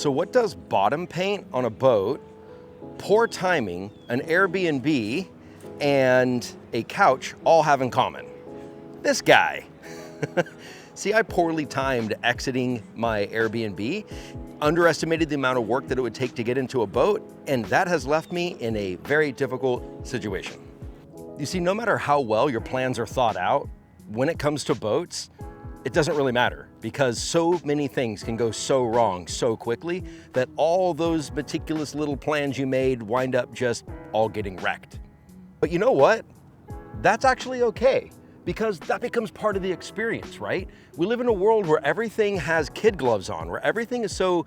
So what does bottom paint on a boat, poor timing, an Airbnb, and a couch all have in common? This guy. See, I poorly timed exiting my Airbnb, underestimated the amount of work that it would take to get into a boat, and that has left me in a very difficult situation. You see, no matter how well your plans are thought out, when it comes to boats, it doesn't really matter because so many things can go so wrong so quickly that all those meticulous little plans you made wind up just all getting wrecked. But you know what? That's actually okay because that becomes part of the experience, right? We live in a world where everything has kid gloves on, where everything is so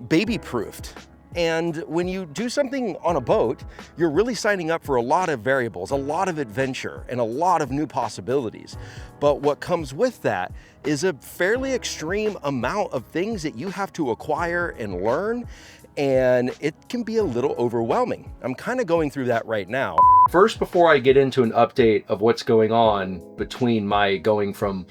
baby-proofed. And when you do something on a boat, you're really signing up for a lot of variables, a lot of adventure, and a lot of new possibilities. But what comes with that is a fairly extreme amount of things that you have to acquire and learn, and it can be a little overwhelming. I'm kind of going through that right now. First, before I get into an update of what's going on between my going from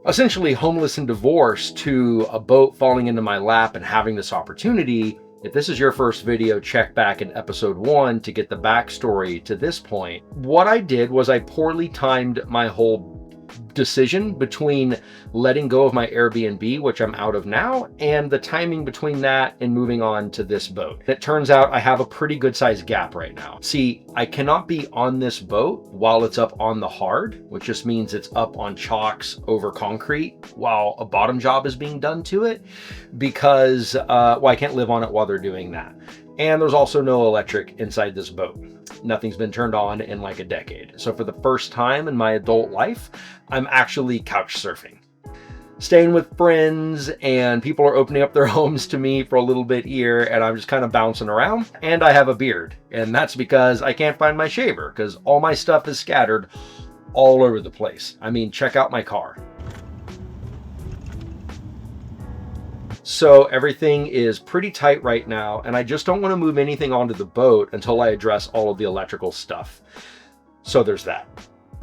essentially homeless and divorced to a boat falling into my lap and having this opportunity, if this is your first video, check back in episode 1 to get the backstory to this point. What I did was I poorly timed my whole decision between letting go of my Airbnb, which I'm out of now, and the timing between that and moving on to this boat. It turns out I have a pretty good sized gap right now. See, I cannot be on this boat while it's up on the hard, which just means it's up on chocks over concrete while a bottom job is being done to it because, well, I can't live on it while they're doing that. And there's also no electric inside this boat. Nothing's been turned on in like a decade. So for the first time in my adult life, I'm actually couch surfing. Staying with friends, and people are opening up their homes to me for a little bit here, and I'm just kind of bouncing around. And I have a beard, and that's because I can't find my shaver because all my stuff is scattered all over the place. I mean, check out my car. So everything is pretty tight right now, and I just don't want to move anything onto the boat until I address all of the electrical stuff. So there's that.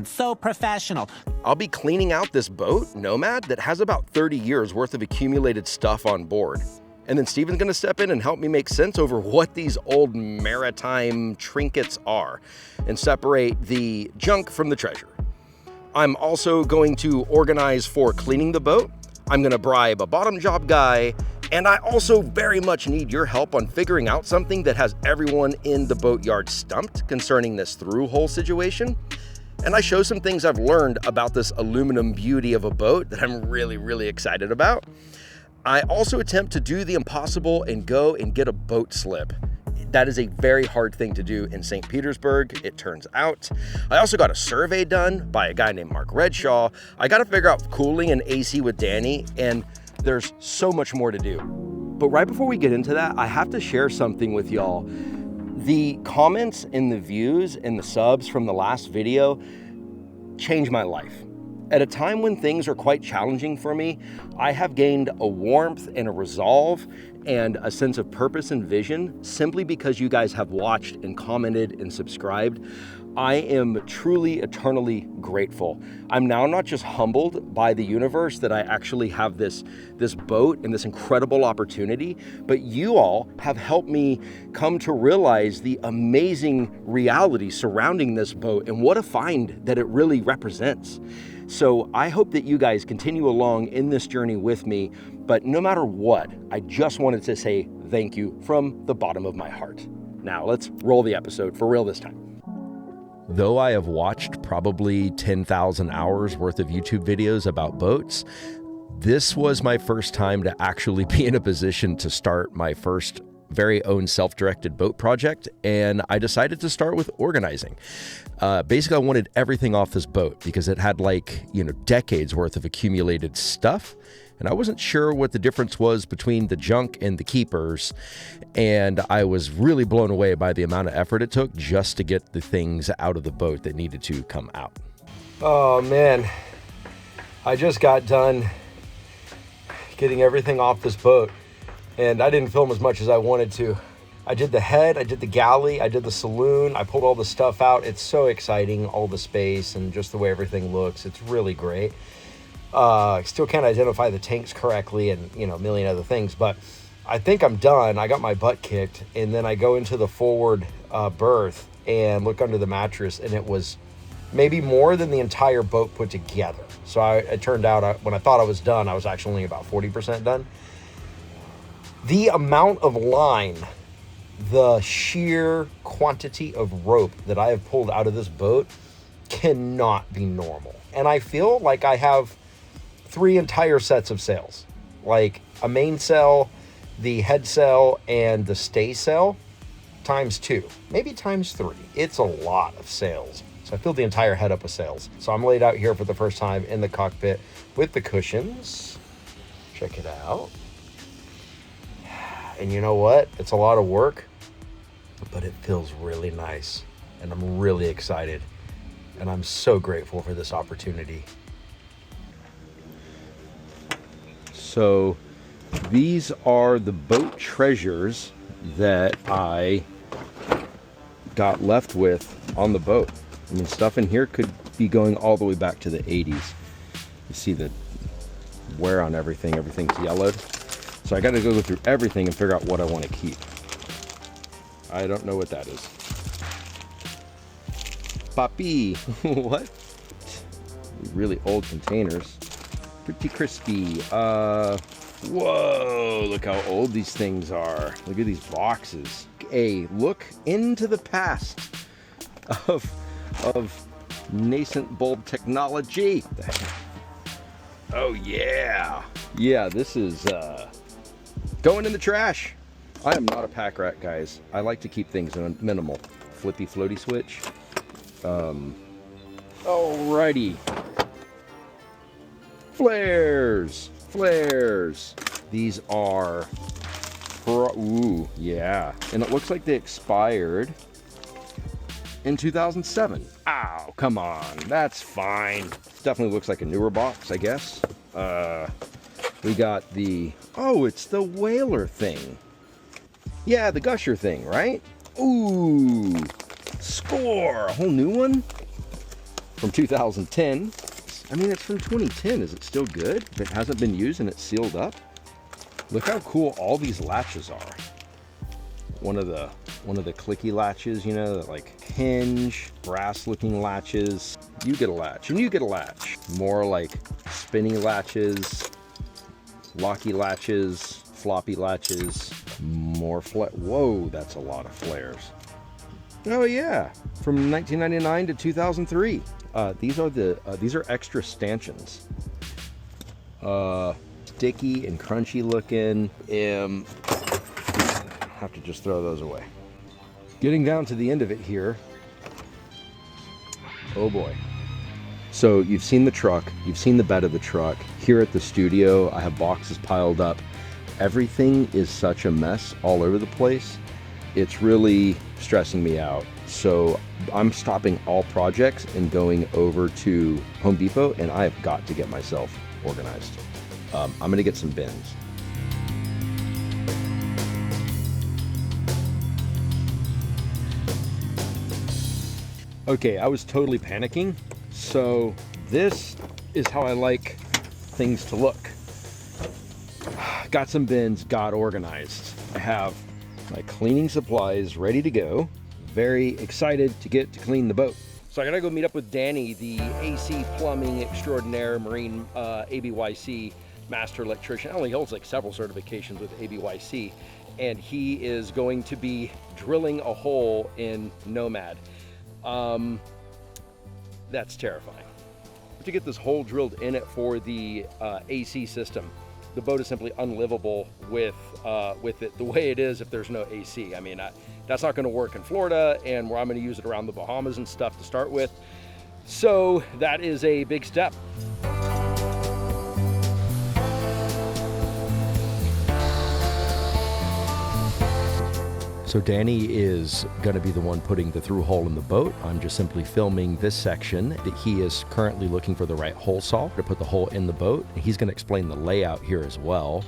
So professional. I'll be cleaning out this boat, Nomad, that has about 30 years worth of accumulated stuff on board. And then Steven's gonna step in and help me make sense over what these old maritime trinkets are and separate the junk from the treasure. I'm also going to organize for cleaning the boat. I'm gonna bribe a bottom job guy, and I also very much need your help on figuring out something that has everyone in the Boatyard stumped concerning this through hole situation. And I show some things I've learned about this aluminum beauty of a boat that I'm really excited about. I also attempt to do the impossible and go and get a boat slip. That is a very hard thing to do in St. Petersburg, it turns out. I also got a survey done by a guy named Mark Redshaw. I got to figure out cooling and AC with Danny, and there's so much more to do. But right before we get into that, I have to share something with y'all. The comments and the views and the subs from the last video changed my life. At a time when things are quite challenging for me, I have gained a warmth and a resolve and a sense of purpose and vision simply because you guys have watched and commented and subscribed. I am truly, eternally grateful. I'm now not just humbled by the universe that I actually have this boat and this incredible opportunity, but you all have helped me come to realize the amazing reality surrounding this boat and what a find that it really represents. So I hope that you guys continue along in this journey with me, but no matter what, I just wanted to say thank you from the bottom of my heart. Now let's roll the episode for real this time. Though I have watched probably 10,000 hours worth of YouTube videos about boats, this was my first time to actually be in a position to start my first very own self-directed boat project, and I decided to start with organizing. Basically, I wanted everything off this boat because it had decades worth of accumulated stuff, and I wasn't sure what the difference was between the junk and the keepers, and I was really blown away by the amount of effort it took just to get the things out of the boat that needed to come out. Oh man, I just got done getting everything off this boat, and I didn't film as much as I wanted to. I did the head, I did the galley, I did the saloon, I pulled all the stuff out. It's so exciting, all the space and just the way everything looks. It's really great. I still can't identify the tanks correctly and a million other things, but I think I'm done. I got my butt kicked, and then I go into the forward berth and look under the mattress, and it was maybe more than the entire boat put together. So it turned out when I thought I was done, I was actually only about 40% done. The amount of line, the sheer quantity of rope that I have pulled out of this boat cannot be normal. And I feel like I have 3 entire sets of sails, like a main sail, the head sail, and the stay sail times 2, maybe times 3. It's a lot of sails. So I filled the entire head up with sails. So I'm laid out here for the first time in the cockpit with the cushions. Check it out. And you know what? It's a lot of work, but it feels really nice. And I'm really excited. And I'm so grateful for this opportunity. So these are the boat treasures that I got left with on the boat. I mean, stuff in here could be going all the way back to the 80s. You see the wear on everything. Everything's yellowed. So I got to go through everything and figure out what I want to keep. I don't know what that is. Papi. What? Really old containers. Pretty crispy. Whoa, look how old these things are. Look at these boxes. A look into the past of nascent bulb technology. Oh yeah. Yeah, this is going in the trash. I am not a pack rat, guys. I like to keep things minimal. Flippy floaty switch. Alrighty. Flares. These are ooh, yeah. And it looks like they expired in 2007. Ow, come on. That's fine. Definitely looks like a newer box, I guess. We got the, oh, it's the whaler thing. Yeah, the gusher thing, right? Ooh, score, a whole new one from 2010. I mean, it's from 2010. Is it still good? If it hasn't been used and it's sealed up? Look how cool all these latches are. One of the clicky latches, you know, that like hinge, brass looking latches. You get a latch and you get a latch. More like spinny latches, locky latches, floppy latches, more whoa, that's a lot of flares. Oh yeah, from 1999 to 2003. These are extra stanchions. Sticky and crunchy looking. Have to just throw those away. Getting down to the end of it here. Oh boy. So you've seen the truck, you've seen the bed of the truck. Here at the studio, I have boxes piled up. Everything is such a mess all over the place. It's really stressing me out. So I'm stopping all projects and going over to Home Depot, and I have got to get myself organized. I'm gonna get some bins. Okay, I was totally panicking. So this is how I like things to look. Got some bins, got organized. I have my cleaning supplies ready to go. Very excited to get to clean the boat. So I gotta go meet up with Danny, the AC plumbing extraordinaire, marine ABYC master electrician. He only holds like several certifications with ABYC, and he is going to be drilling a hole in Nomad. That's terrifying. To get this hole drilled in it for the AC system. The boat is simply unlivable with it the way it is if there's no AC. I mean, that's not going to work in Florida, and where I'm going to use it around the Bahamas and stuff to start with. So that is a big step. So Danny is going to be the one putting the through hole in the boat. I'm just simply filming this section. He is currently looking for the right hole saw to put the hole in the boat. He's going to explain the layout here as well.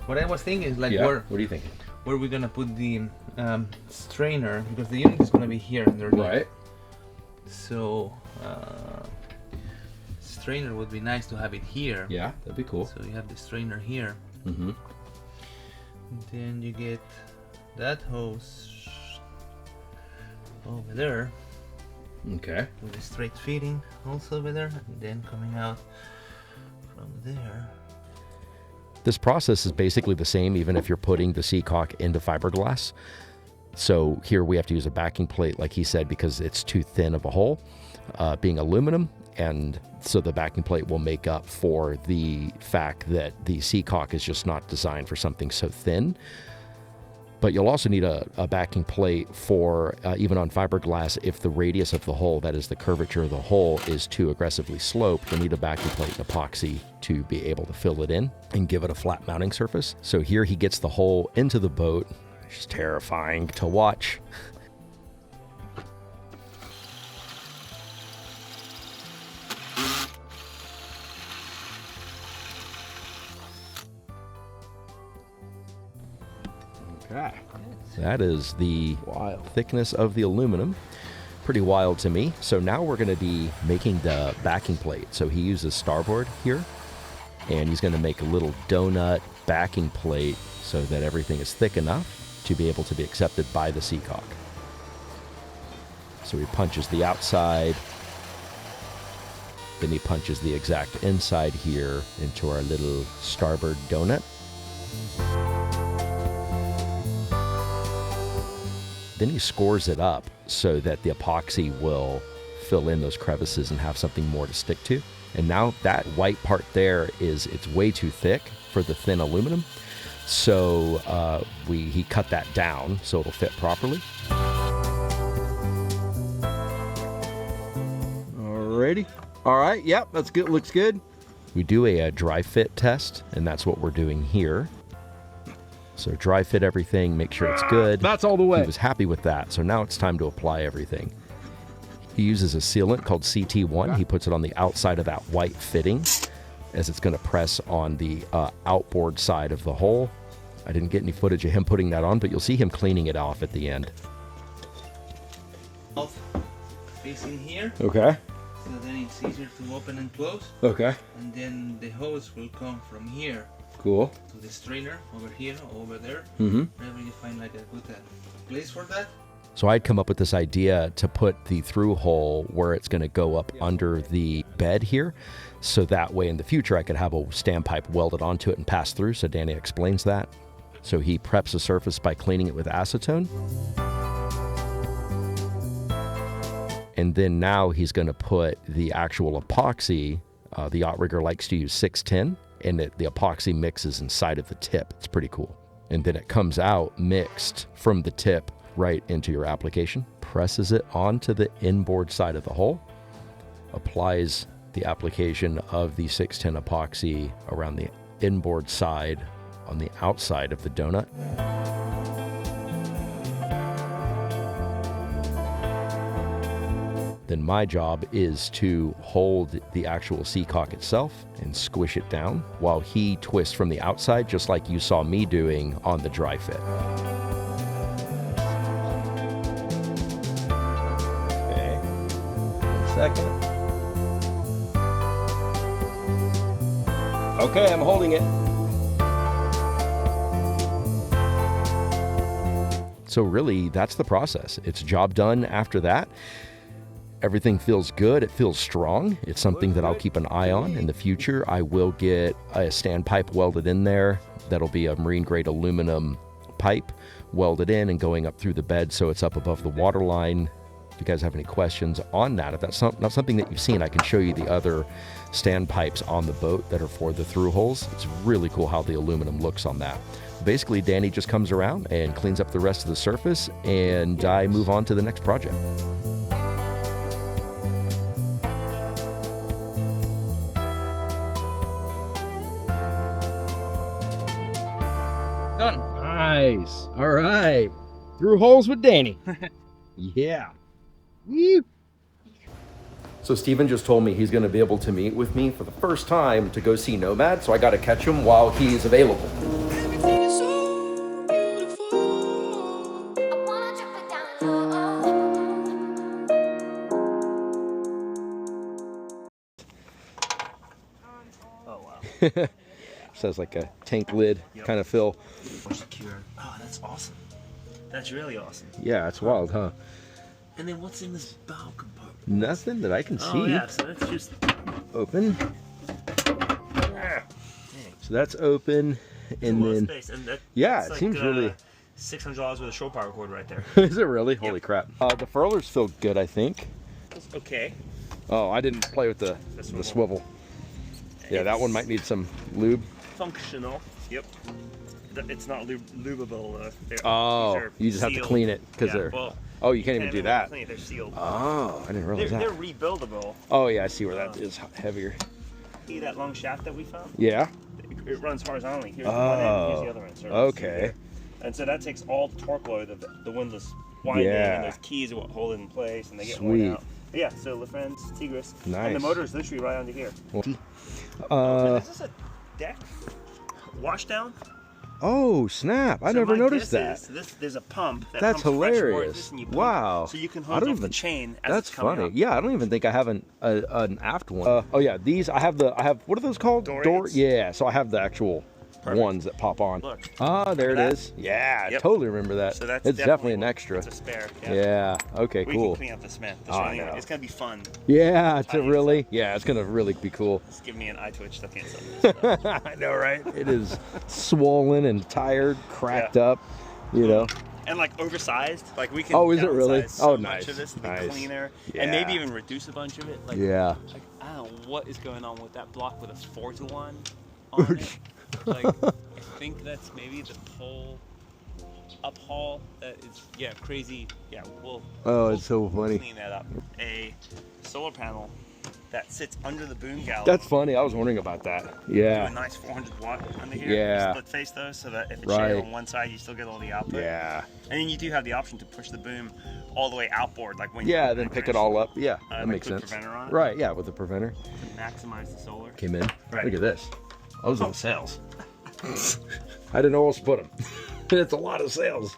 What I was thinking is like, what do you think? Where we're going to put the strainer, because the unit is going to be here underneath. Right. So strainer would be nice to have it here. Yeah, that'd be cool. So you have the strainer here. Mm-hmm. Then you get that hose over there Okay. with a straight fitting also over there, and then coming out from there. This process is basically the same even if you're putting the seacock into fiberglass. So here we have to use a backing plate, like he said, because it's too thin of a hole, being aluminum. And so the backing plate will make up for the fact that the seacock is just not designed for something so thin. But you'll also need a backing plate for, even on fiberglass, if the radius of the hole, that is the curvature of the hole, is too aggressively sloped, you'll need a backing plate and epoxy to be able to fill it in and give it a flat mounting surface. So here he gets the hole into the boat. It's terrifying to watch. Okay. That is the thickness of the aluminum. Pretty wild to me. So now we're going to be making the backing plate. So he uses starboard here, and he's going to make a little donut backing plate so that everything is thick enough to be able to be accepted by the seacock. So he punches the outside, then he punches the exact inside here into our little starboard donut. Then he scores it up so that the epoxy will fill in those crevices and have something more to stick to. And now that white part there it's way too thick for the thin aluminum. So he cut that down so it'll fit properly. Alrighty. All right, yep, that's good, looks good. We do a dry fit test, and that's what we're doing here. So dry fit everything, make sure it's good. That's all the way. He was happy with that, so now it's time to apply everything. He uses a sealant called CT1. He puts it on the outside of that white fitting as it's going to press on the outboard side of the hole. I didn't get any footage of him putting that on, but you'll see him cleaning it off at the end. Facing here, Okay. so then it's easier to open and close. Okay. And then the hose will come from here Cool. to the strainer over here, over there. Mm-hmm. Whenever you find like a good place for that. So I'd come up with this idea to put the through hole where it's going to go up under the bed here. So that way in the future I could have a standpipe welded onto it and pass through. So Danny explains that. So he preps the surface by cleaning it with acetone. And then now he's going to put the actual epoxy. The yacht rigger likes to use 610, and the epoxy mixes inside of the tip. It's pretty cool. And then it comes out mixed from the tip right into your application. Presses it onto the inboard side of the hole. Applies the application of the 610 epoxy around the inboard side on the outside of the donut. Then my job is to hold the actual seacock itself and squish it down while he twists from the outside, just like you saw me doing on the dry fit. Okay, 1 second. Okay, I'm holding it. So really, that's the process. It's job done after that. Everything feels good. It feels strong. It's something that I'll keep an eye on in the future. I will get a standpipe welded in there. That'll be a marine grade aluminum pipe welded in and going up through the bed so it's up above the water line. If you guys have any questions on that, if that's not something that you've seen, I can show you the other standpipes on the boat that are for the through holes. It's really cool how the aluminum looks on that. Basically, Danny just comes around and cleans up the rest of the surface, and I move on to the next project. Done. Nice. All right. Through holes with Danny. Yeah. Woo. So Steven just told me he's going to be able to meet with me for the first time to go see Nomad, so I got to catch him while he's available. Says like a tank lid kind of fill. Boatyard. Oh, that's awesome. That's really awesome. Yeah, it's wild, huh? And then what's in this bow compartment? Nothing that I can see. Oh yeah, so that's just Open. dang. So that's open, and A lot of then space. And that, yeah, that's it like, seems really. $600 worth of shore power cord right there. Is it really? Holy crap! The furlers feel good, I think. It's okay. Oh, I didn't play with the swivel. Yeah, that one might need some lube. Functional. Yep. It's not lubable. Oh, you just have to clean it because they're. Well, Oh, you can't even do that. Clean it, they're sealed. Oh, I didn't realize They're that. rebuildable. Oh yeah, I see where that is heavier. See that long shaft that we found? Yeah. It runs horizontally. Here's the one end, here's the other end. So Okay. And so that takes all the torque load of the windlass winding, and those keys are what hold it in place, and they get worn out. But yeah, so LaFrance, Tigris, Nice. and the motor is literally right under here. Uh, Is this a deck washdown? oh snap! I So never my noticed guess that. is there's a pump. That That's pumps fresh water hilarious. this and you pump, Wow. So you can I hose don't off the even- chain as That's it's coming funny. up. Yeah, I don't even think I have an aft one. Oh yeah, these I have what are those called? Door aids? Yeah, so I have the actual Perfect. ones that pop on. Look. Ah, there it Remember that? is. Yeah, I Yep. totally remember that. So that's it's definitely an extra. It's a spare. Yeah. Okay. We Cool. can clean up the Smith. Oh, I know. It's gonna be fun. Yeah. To Tiny really. Yeah. It's gonna really be cool. It's giving me an eye twitch. I can't sell this. I know, right? It is swollen and tired, cracked up. You know. And like oversized. Like we can. Oh, is it really? downsize so Oh, much nice. of this to be Nice. cleaner, Yeah. and maybe even reduce a bunch of it. Like, Yeah. Like, I don't know what is going on with that block with a 4-to-1 on it. Like, I think that's maybe the pole uphaul that is, crazy. Yeah, Oh, it's so funny. clean that up. A solar panel that sits under the boom gallery. That's funny. I was wondering about that. Do a Yeah. nice 400 watt under here. Yeah. Split face those so that if it's Right. shade on one side, you still get all the output. Yeah. And then you do have the option to push the boom all the way outboard, like when Yeah. you Then pick it all up. Yeah. That like makes put sense. preventer on it. Right. Yeah. With the preventer. to maximize the solar. Came in. Right. Look at this. Those are the sails. I didn't know where else to put them. It's a lot of sails.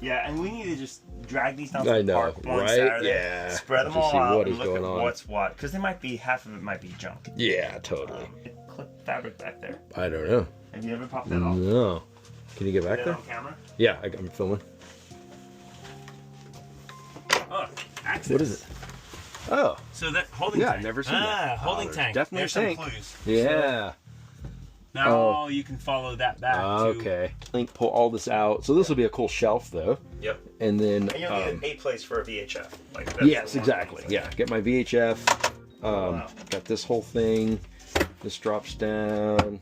Yeah, and we need to just drag these down I to the know, park one right? Saturday, Yeah. spread them Just all see out what and is look going at on. what's what, because half of it might be junk. Yeah. Totally. Clip fabric back there. I don't know. Have you ever popped that off? No. Can you get back Put there? that on camera? Yeah. I'm filming. Oh, access. What is it? Oh. So that holding Yeah, tank. I've never seen that. Holding Oh, tank. definitely a There's some tank. clues. Yeah. Now you can follow that back to... Okay. Link, pull all this out. So this will be a cool shelf, though. Yep. And then. And you'll need a place for a VHF. Like that's Yes, the one exactly. thing. Yeah. Get my VHF. Wow. Got this whole thing. This drops down,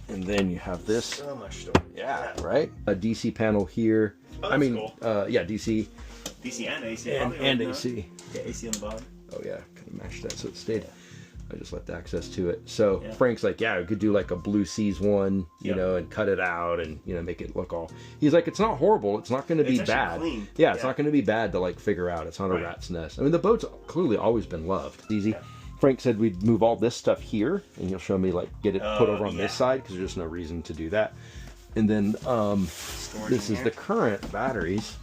and then you have this. So much storage. Yeah. Right. A DC panel here. Oh, I that's mean, cool. yeah, DC DC and AC. and probably, right? AC. Yeah, AC on the bottom. Oh yeah, kind of matched that so it stayed. I just left access to it. So Yeah. Frank's like, yeah, we could do like a Blue Seas one, you Yep. know, and cut it out and, you know, make it look all. He's like, it's not horrible. It's not going to be It's actually bad. clean. Yeah, it's Yeah. not going to be bad to like figure out. It's not a Right. rat's nest. I mean, the boat's clearly always been loved. It's easy. Yeah. Frank said we'd move all this stuff here, and he'll show me like get it put over on yeah. this side because there's just no reason to do that. And then Storage this in is here. the current batteries.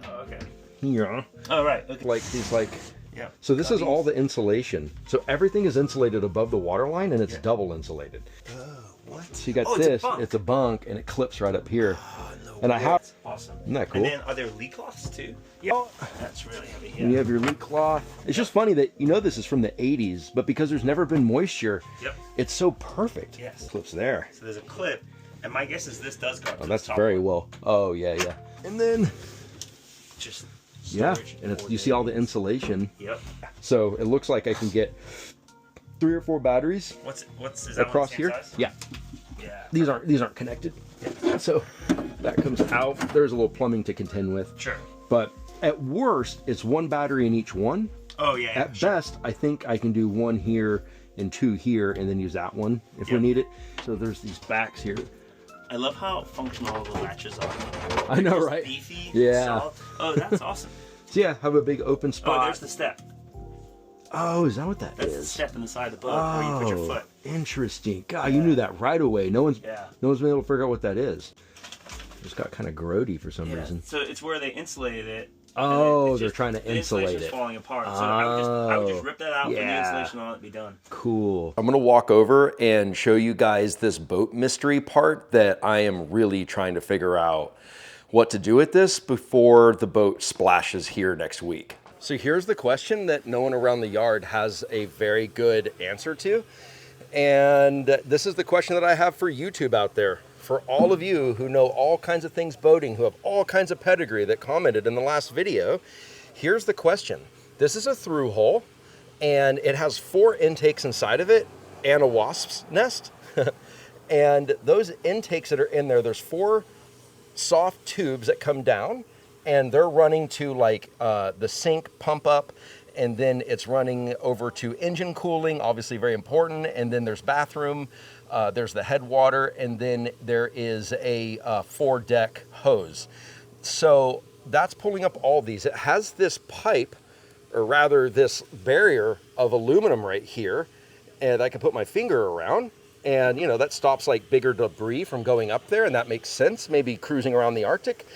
Oh, okay. Yeah. Oh, right. Okay. Like these like. Yeah. So this is all the insulation. So everything is insulated above the water line, and it's Yeah. double insulated. Oh, what? So you got Oh, it's a this. bunk. It's a bunk, and it clips right up here. Oh, no And I way. have- That's awesome. Isn't that cool? And then are there leak cloths too? Yeah. That's really heavy. Yeah. And you have your leak cloth. It's just funny that you know this is from the 80s, but because there's never been moisture, Yep. it's so perfect. Yes. Clips there. So there's a clip, and my guess is this does go up Oh, to that's the top very one. well. Oh yeah, yeah. And then Just yeah, storage and it's for you see all the insulation. Yep. So it looks like I can get 3 or 4 batteries What's is that across one the same here. size? Yeah. Yeah. These aren't connected. So that comes out. There's a little plumbing to contend with. Sure. But at worst, it's 1 battery in each one. Oh yeah. At sure. best, I think I can do 1 here and 2 here, and then use that one if we Yep. need it. So there's these backs here. I love how functional the latches are. I know, Just right? Beefy. Yeah. Solid. Oh, that's awesome. So yeah, have a big open Oh, spot. there's the step. Oh, is that what that That's the is? step in the side of the boat where you put your foot. Interesting. God, you knew that right away. No one's Yeah. been able to figure out what that is. Just got kind of grody for some Yeah. reason. So it's where they insulated it Oh, they're trying to insulate insulation's it. falling apart. So I would just rip that out, put the insulation on it, be done. Cool. I'm gonna walk over and show you guys this boat mystery part that I am really trying to figure out what to do with this before the boat splashes here next week. So here's the question that no one around the yard has a very good answer to. And this is the question that I have for YouTube out there. For all of you who know all kinds of things boating, who have all kinds of pedigree that commented in the last video, here's the question. This is a through hole, and it has 4 intakes inside of it and a wasp's nest. And those intakes that are in there, there's 4 soft tubes that come down, and they're running to like the sink pump up, and then it's running over to engine cooling, obviously very important, and then there's bathroom, there's the headwater, and then there is a 4-deck hose. So that's pulling up all these. It has this pipe, or rather this barrier of aluminum right here, and I can put my finger around, and you know, that stops like bigger debris from going up there, and that makes sense, maybe cruising around the Arctic.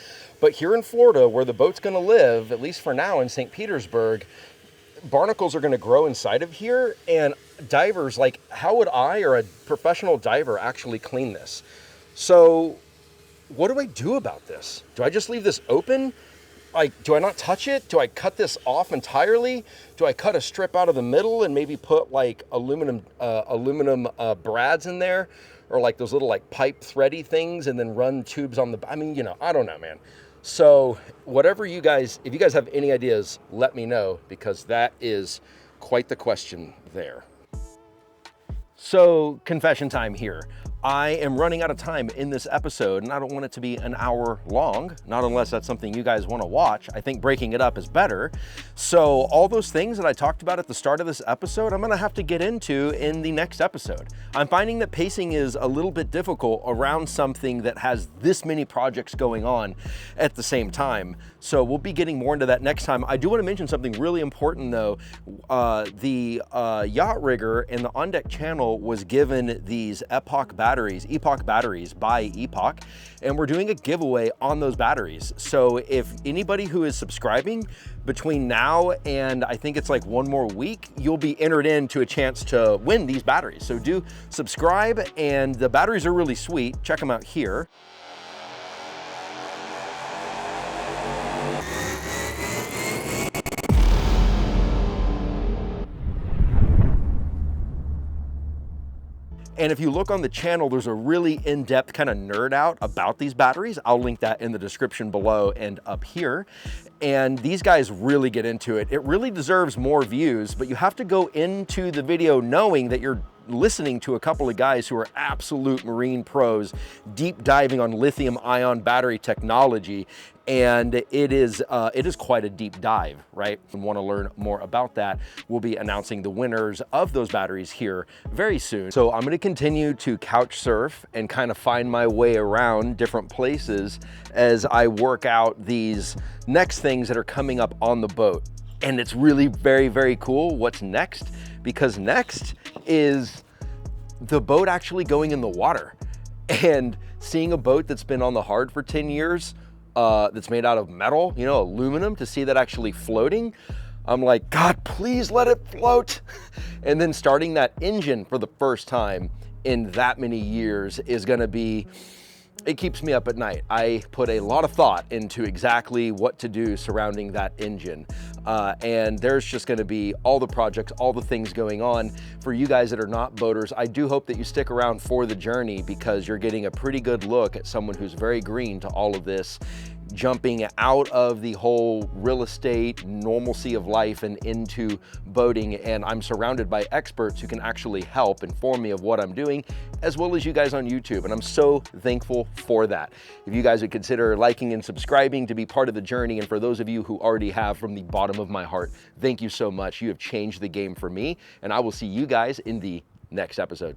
But here in Florida, where the boat's gonna live, at least for now in St. Petersburg, barnacles are gonna grow inside of here, and divers, like, how would I or a professional diver actually clean this? So what do I do about this? Do I just leave this open? Like, do I not touch it? Do I cut this off entirely? Do I cut a strip out of the middle and maybe put like aluminum brads in there, or like those little like pipe thready things, and then run tubes on the, I mean, you know, I don't know, man. So whatever you guys, if you guys have any ideas, let me know, because that is quite the question there. So confession time here. I am running out of time in this episode, and I don't want it to be an hour long, not unless that's something you guys want to watch. I think breaking it up is better. So all those things that I talked about at the start of this episode, I'm gonna have to get into in the next episode. I'm finding that pacing is a little bit difficult around something that has this many projects going on at the same time. So we'll be getting more into that next time. I do want to mention something really important though. The Yacht Rigger and the On Deck channel was given these Epoch batteries by Epoch, and we're doing a giveaway on those batteries. So if anybody who is subscribing between now and I think it's like 1 more week, you'll be entered into a chance to win these batteries. So do subscribe, and the batteries are really sweet. Check them out here. And if you look on the channel, there's a really in-depth kind of nerd out about these batteries. I'll link that in the description below and up here. And these guys really get into it. It really deserves more views, but you have to go into the video knowing that you're listening to a couple of guys who are absolute marine pros, deep diving on lithium ion battery technology. And it is quite a deep dive, right? And want to learn more about that, we'll be announcing the winners of those batteries here very soon. So I'm going to continue to couch surf and kind of find my way around different places as I work out these next things that are coming up on the boat. And it's really very, very cool what's next, because next is the boat actually going in the water and seeing a boat that's been on the hard for 10 years, that's made out of metal, you know, aluminum, to see that actually floating. I'm like, God, please let it float. And then starting that engine for the first time in that many years is gonna be, it keeps me up at night. I put a lot of thought into exactly what to do surrounding that engine. And there's just gonna be all the projects, all the things going on. For you guys that are not boaters, I do hope that you stick around for the journey, because you're getting a pretty good look at someone who's very green to all of this, jumping out of the whole real estate normalcy of life and into boating. And I'm surrounded by experts who can actually help inform me of what I'm doing, as well as you guys on YouTube. And I'm so thankful for that. If you guys would consider liking and subscribing to be part of the journey, and for those of you who already have, from the bottom of my heart, thank you so much. You have changed the game for me, and I will see you guys in the next episode.